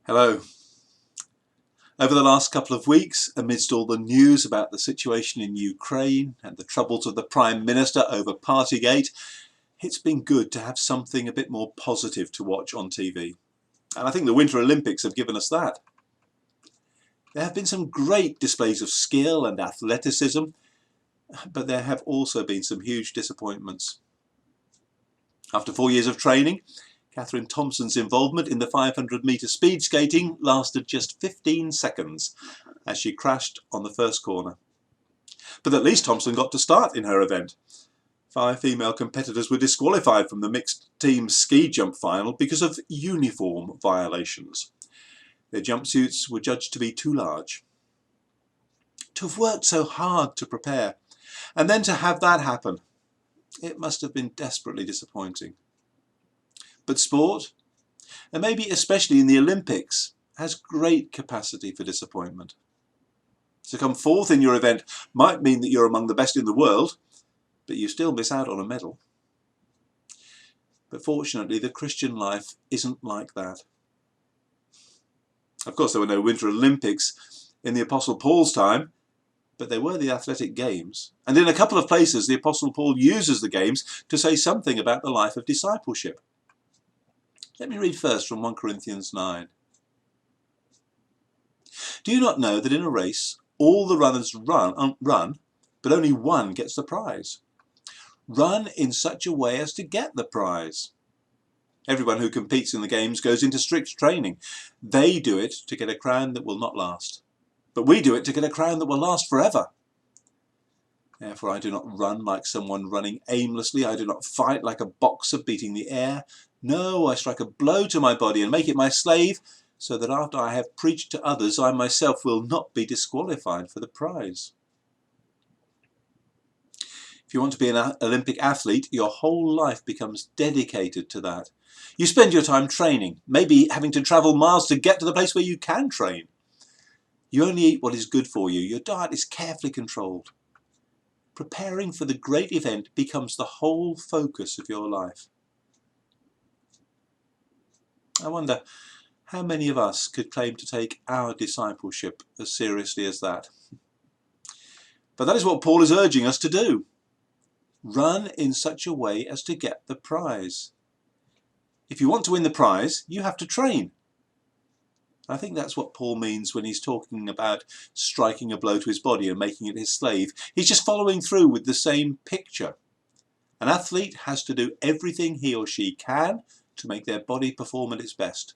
Hello. Over the last couple of weeks, amidst all the news about the situation in Ukraine and the troubles of the Prime Minister over Partygate, it's been good to have something a bit more positive to watch on TV. And I think the Winter Olympics have given us that. There have been some great displays of skill and athleticism, but there have also been some huge disappointments. After 4 years of training, Catherine Thompson's involvement in the 500-metre speed skating lasted just 15 seconds as she crashed on the first corner. But at least Thompson got to start in her event. 5 female competitors were disqualified from the mixed team ski jump final because of uniform violations. Their jumpsuits were judged to be too large. To have worked so hard to prepare, and then to have that happen, it must have been desperately disappointing. But sport, and maybe especially in the Olympics, has great capacity for disappointment. To come fourth in your event might mean that you're among the best in the world, but you still miss out on a medal. But fortunately, the Christian life isn't like that. Of course, there were no Winter Olympics in the Apostle Paul's time, but there were the athletic games. And in a couple of places, the Apostle Paul uses the games to say something about the life of discipleship. Let me read first from 1 Corinthians 9. Do you not know that in a race all the runners run, but only one gets the prize? Run in such a way as to get the prize. Everyone who competes in the games goes into strict training. They do it to get a crown that will not last, but we do it to get a crown that will last forever. Therefore I do not run like someone running aimlessly. I do not fight like a boxer beating the air. No, I strike a blow to my body and make it my slave, so that after I have preached to others, I myself will not be disqualified for the prize. If you want to be an Olympic athlete, your whole life becomes dedicated to that. You spend your time training, maybe having to travel miles to get to the place where you can train. You only eat what is good for you. Your diet is carefully controlled. Preparing for the great event becomes the whole focus of your life. I wonder how many of us could claim to take our discipleship as seriously as that. But that is what Paul is urging us to do. Run in such a way as to get the prize. If you want to win the prize, you have to train. I think that's what Paul means when he's talking about striking a blow to his body and making it his slave. He's just following through with the same picture. An athlete has to do everything he or she can to make their body perform at its best.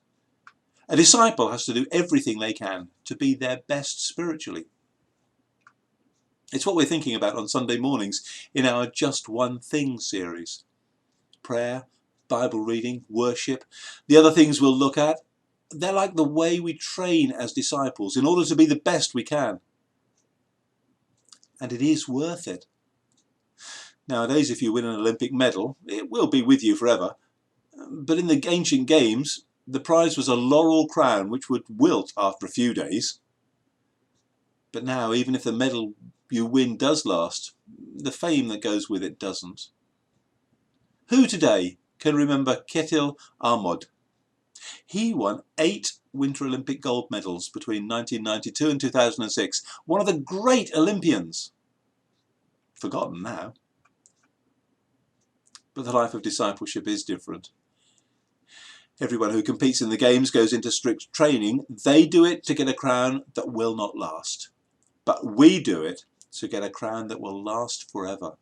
A disciple has to do everything they can to be their best spiritually. It's what we're thinking about on Sunday mornings in our Just One Thing series. Prayer, Bible reading, worship, the other things we'll look at, they're like the way we train as disciples in order to be the best we can. And it is worth it. Nowadays, if you win an Olympic medal, it will be with you forever. But in the ancient games, the prize was a laurel crown which would wilt after a few days. But now, even if the medal you win does last, the fame that goes with it doesn't. Who today can remember Ketil Ahmad? He won 8 Winter Olympic gold medals between 1992 and 2006. One of the great Olympians. Forgotten now. But the life of discipleship is different. Everyone who competes in the games goes into strict training. They do it to get a crown that will not last. But we do it to get a crown that will last forever.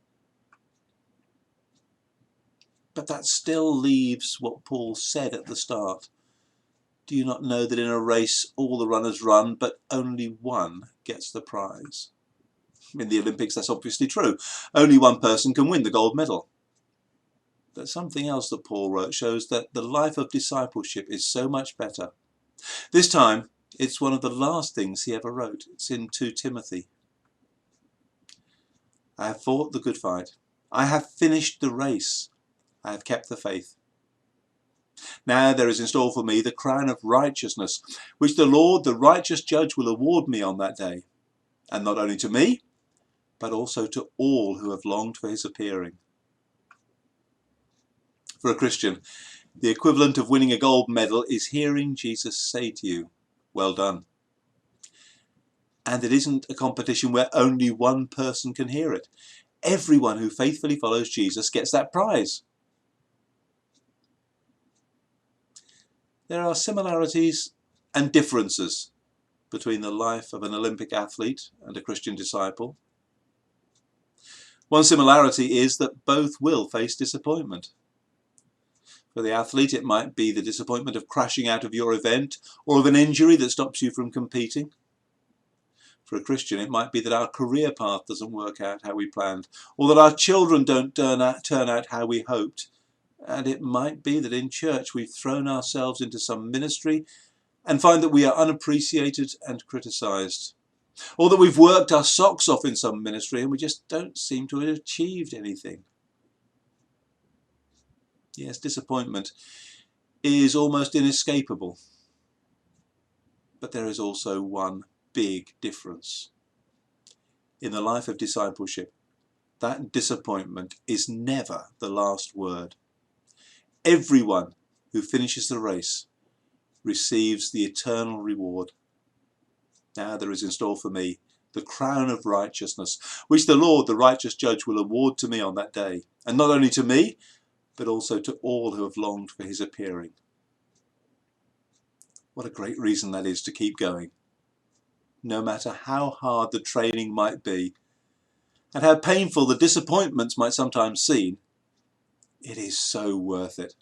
But that still leaves what Paul said at the start. Do you not know that in a race all the runners run, but only one gets the prize? In the Olympics, that's obviously true. Only one person can win the gold medal. But something else that Paul wrote shows that the life of discipleship is so much better. This time, it's one of the last things he ever wrote. It's in 2 Timothy. I have fought the good fight. I have finished the race. I have kept the faith. Now there is in store for me the crown of righteousness, which the Lord, the righteous judge, will award me on that day. And not only to me, but also to all who have longed for his appearing. For a Christian, The equivalent of winning a gold medal is hearing Jesus say to you, well done. And it isn't a competition where only one person can hear it. Everyone who faithfully follows Jesus gets that prize. There are similarities and differences between the life of an Olympic athlete and a Christian disciple. One similarity is that both will face disappointment. For the athlete, it might be the disappointment of crashing out of your event or of an injury that stops you from competing. For a Christian, it might be that our career path doesn't work out how we planned, or that our children don't turn out how we hoped. And it might be that in church we've thrown ourselves into some ministry and find that we are unappreciated and criticised. Or that we've worked our socks off in some ministry and we just don't seem to have achieved anything. Yes, disappointment is almost inescapable. But there is also one big difference. In the life of discipleship, that disappointment is never the last word. Everyone who finishes the race receives the eternal reward. Now there is in store for me the crown of righteousness, which the Lord, the righteous judge, will award to me on that day. And not only to me, but also to all who have longed for his appearing. What a great reason that is to keep going. No matter how hard the training might be, and how painful the disappointments might sometimes seem, it is so worth it.